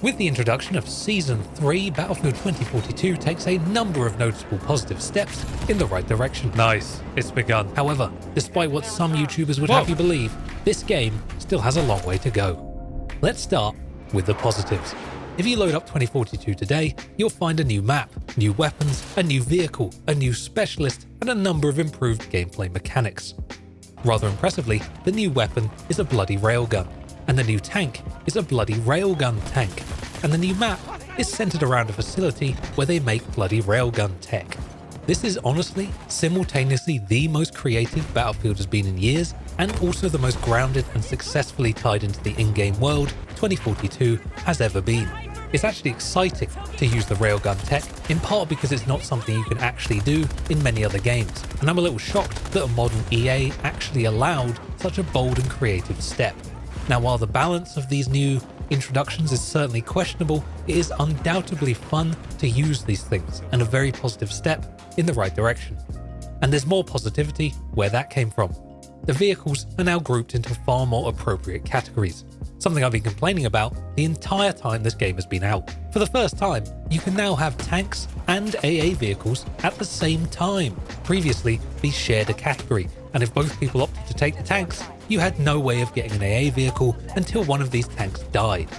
With the introduction of Season 3, Battlefield 2042 takes a number of noticeable positive steps in the right direction. Nice, it's begun. However, despite what some YouTubers would have you believe, this game still has a long way to go. Let's start with the positives. If you load up 2042 today, you'll find a new map, new weapons, a new vehicle, a new specialist, and a number of improved gameplay mechanics. Rather impressively, the new weapon is a bloody railgun, and the new tank is a bloody railgun tank, and the new map is centered around a facility where they make bloody railgun tech. This is honestly, simultaneously the most creative Battlefield has been in years, and also the most grounded and successfully tied into the in-game world 2042 has ever been. It's actually exciting to use the railgun tech, in part because it's not something you can actually do in many other games, and I'm a little shocked that a modern EA actually allowed such a bold and creative step. Now, while the balance of these new introductions is certainly questionable, it is undoubtedly fun to use these things and a very positive step in the right direction. And there's more positivity where that came from. The vehicles are now grouped into far more appropriate categories, something I've been complaining about the entire time this game has been out. For the first time, you can now have tanks and AA vehicles at the same time. Previously, these shared a category, and if both people opted to take the tanks, you had no way of getting an AA vehicle until one of these tanks died.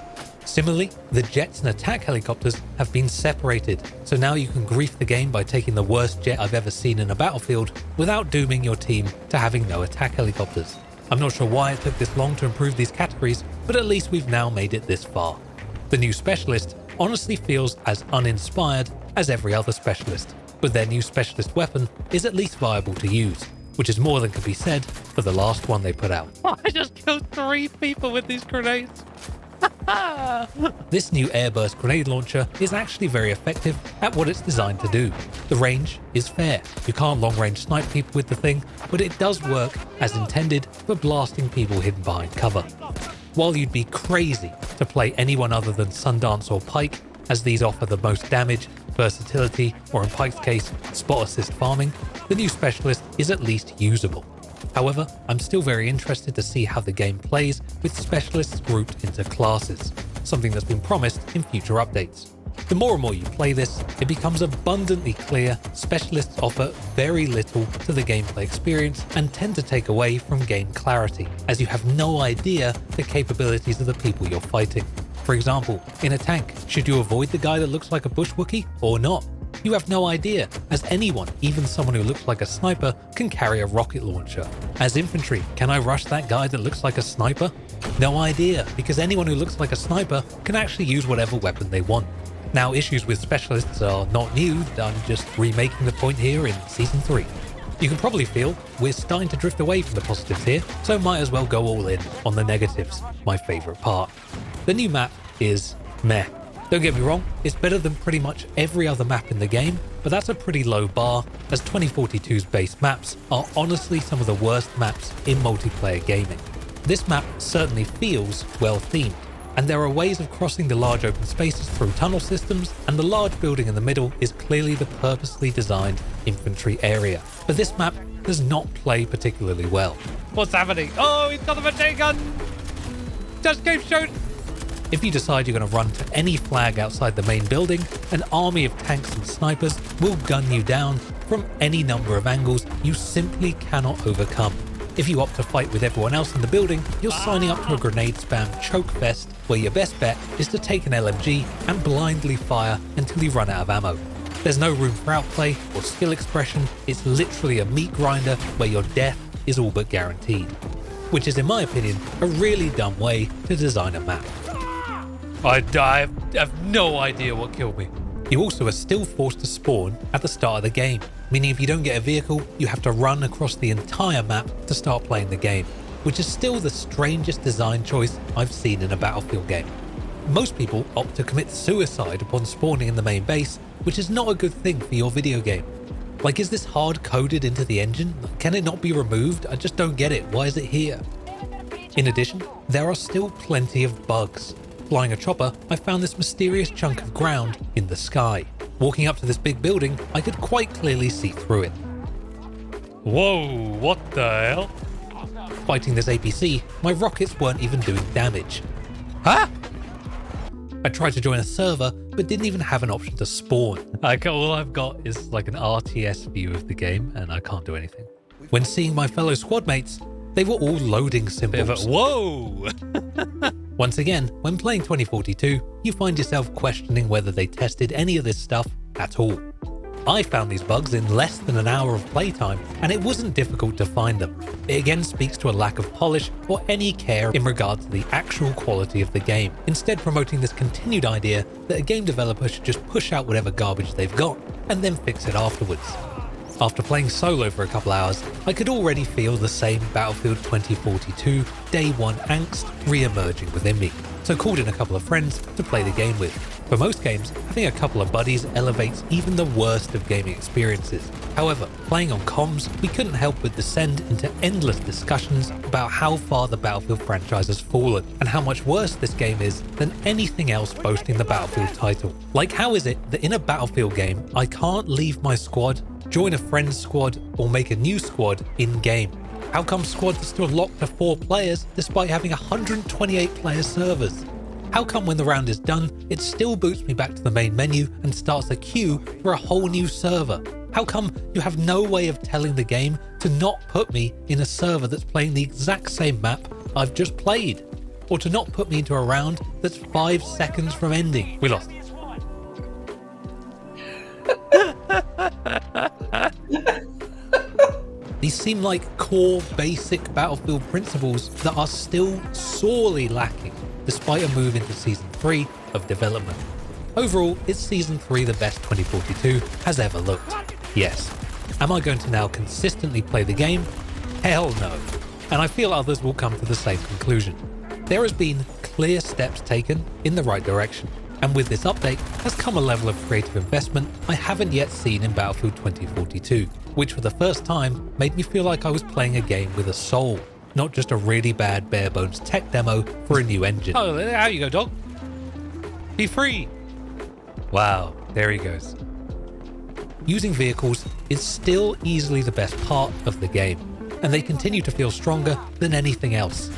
Similarly, the jets and attack helicopters have been separated, so now you can grief the game by taking the worst jet I've ever seen in a battlefield without dooming your team to having no attack helicopters. I'm not sure why it took this long to improve these categories, but at least we've now made it this far. The new specialist honestly feels as uninspired as every other specialist, but their new specialist weapon is at least viable to use, which is more than can be said for the last one they put out. I just killed 3 people with these grenades. This new airburst grenade launcher is actually very effective at what it's designed to do. The range is fair. You can't long-range snipe people with the thing, but it does work as intended for blasting people hidden behind cover. While you'd be crazy to play anyone other than Sundance or Pike, as these offer the most damage, versatility, or in Pike's case, spot assist farming, the new specialist is at least usable. However, I'm still very interested to see how the game plays with specialists grouped into classes, something that's been promised in future updates. The more and more you play this, it becomes abundantly clear specialists offer very little to the gameplay experience and tend to take away from game clarity, as you have no idea the capabilities of the people you're fighting. For example, in a tank, should you avoid the guy that looks like a bush Wookiee or not? You have no idea, as anyone, even someone who looks like a sniper, can carry a rocket launcher. As infantry, can I rush that guy that looks like a sniper? No idea, because anyone who looks like a sniper can actually use whatever weapon they want. Now, issues with specialists are not new, I'm just remaking the point here in Season 3. You can probably feel we're starting to drift away from the positives here, so might as well go all in on the negatives, my favourite part. The new map is meh. Don't get me wrong, it's better than pretty much every other map in the game, but that's a pretty low bar, as 2042's base maps are honestly some of the worst maps in multiplayer gaming. This map certainly feels well themed, and there are ways of crossing the large open spaces through tunnel systems, and the large building in the middle is clearly the purposely designed infantry area. But this map does not play particularly well. What's happening? Oh, he's got the machine gun! Just keep shooting! If you decide you're going to run to any flag outside the main building, an army of tanks and snipers will gun you down from any number of angles you simply cannot overcome. If you opt to fight with everyone else in the building, you're signing up to a grenade spam choke fest where your best bet is to take an LMG and blindly fire until you run out of ammo. There's no room for outplay or skill expression, it's literally a meat grinder where your death is all but guaranteed. Which is, in my opinion, a really dumb way to design a map. I have no idea what killed me. You also are still forced to spawn at the start of the game, meaning if you don't get a vehicle, you have to run across the entire map to start playing the game, which is still the strangest design choice I've seen in a Battlefield game. Most people opt to commit suicide upon spawning in the main base, which is not a good thing for your video game. Like, is this hard-coded into the engine? Can it not be removed? I just don't get it. Why is it here? In addition, there are still plenty of bugs. Flying a chopper, I found this mysterious chunk of ground in the sky. Walking up to this big building, I could quite clearly see through it. Whoa, what the hell? Fighting this APC, my rockets weren't even doing damage. Huh? I tried to join a server, but didn't even have an option to spawn. All I've got is like an RTS view of the game, and I can't do anything. When seeing my fellow squad mates, they were all loading symbols. Whoa! Once again, when playing 2042, you find yourself questioning whether they tested any of this stuff at all. I found these bugs in less than an hour of playtime, and it wasn't difficult to find them. It again speaks to a lack of polish or any care in regard to the actual quality of the game, instead promoting this continued idea that a game developer should just push out whatever garbage they've got and then fix it afterwards. After playing solo for a couple hours, I could already feel the same Battlefield 2042 Day 1 angst re-emerging within me, so called in a couple of friends to play the game with. For most games, having a couple of buddies elevates even the worst of gaming experiences. However, playing on comms, we couldn't help but descend into endless discussions about how far the Battlefield franchise has fallen, and how much worse this game is than anything else boasting the Battlefield title. Like, how is it that in a Battlefield game, I can't leave my squad, join a friend's squad, or make a new squad in-game? How come squads are still locked to 4 players despite having 128 player servers? How come when the round is done, it still boots me back to the main menu and starts a queue for a whole new server? How come you have no way of telling the game to not put me in a server that's playing the exact same map I've just played? Or to not put me into a round that's 5 seconds from ending? We lost. These seem like core, basic Battlefield principles that are still sorely lacking, despite a move into Season 3 of development. Overall, is Season 3 the best 2042 has ever looked? Yes. Am I going to now consistently play the game? Hell no. And I feel others will come to the same conclusion. There has been clear steps taken in the right direction, and with this update has come a level of creative investment I haven't yet seen in Battlefield 2042, which for the first time made me feel like I was playing a game with a soul, not just a really bad bare bones tech demo for a new engine. Oh, there you go, dog. Be free. Wow, there he goes. Using vehicles is still easily the best part of the game, and they continue to feel stronger than anything else.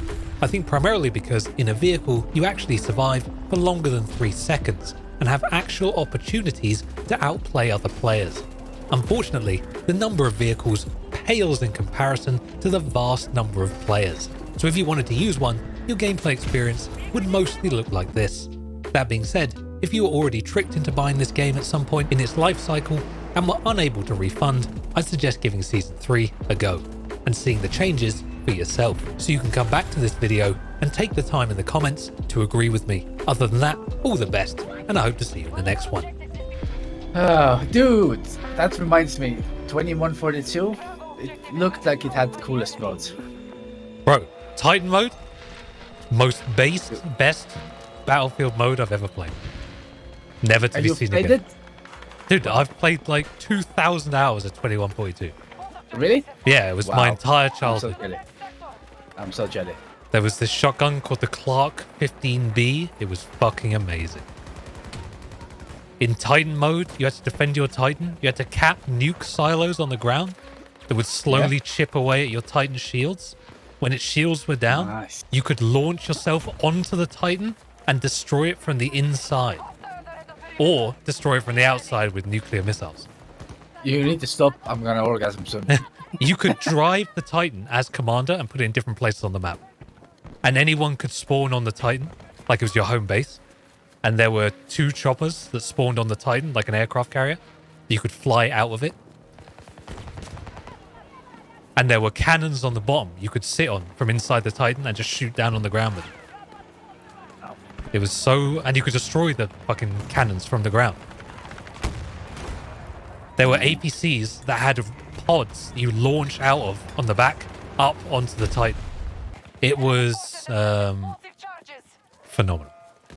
I think primarily because in a vehicle you actually survive for longer than 3 seconds and have actual opportunities to outplay other players. Unfortunately, the number of vehicles pales in comparison to the vast number of players. So if you wanted to use one, your gameplay experience would mostly look like this. That being said, if you were already tricked into buying this game at some point in its life cycle and were unable to refund, I'd suggest giving Season 3 a go and seeing the changes for yourself, so you can come back to this video and take the time in the comments to agree with me. Other than that, all the best, and I hope to see you in the next one. Oh, dude, that reminds me. 2142, it looked like it had the coolest modes. Bro, Titan mode, most best Battlefield mode I've ever played. Never to be seen again. It? Dude, I've played like 2,000 hours of 2142. Really? Yeah, it was my entire childhood. I'm so jelly. There was this shotgun called the Clark 15B. It was fucking amazing. In Titan mode, you had to defend your Titan. You had to cap nuke silos on the ground that would slowly chip away at your Titan shields. When its shields were down, you could launch yourself onto the Titan and destroy it from the inside. Or destroy it from the outside with nuclear missiles. You need to stop. I'm gonna orgasm soon. You could drive the Titan as commander and put it in different places on the map. And anyone could spawn on the Titan, like it was your home base. And there were 2 choppers that spawned on the Titan, like an aircraft carrier. You could fly out of it. And there were cannons on the bottom you could sit on from inside the Titan and just shoot down on the ground with it. It was so... And you could destroy the fucking cannons from the ground. There were APCs that had pods you launch out of on the back up onto the Titan. It was phenomenal.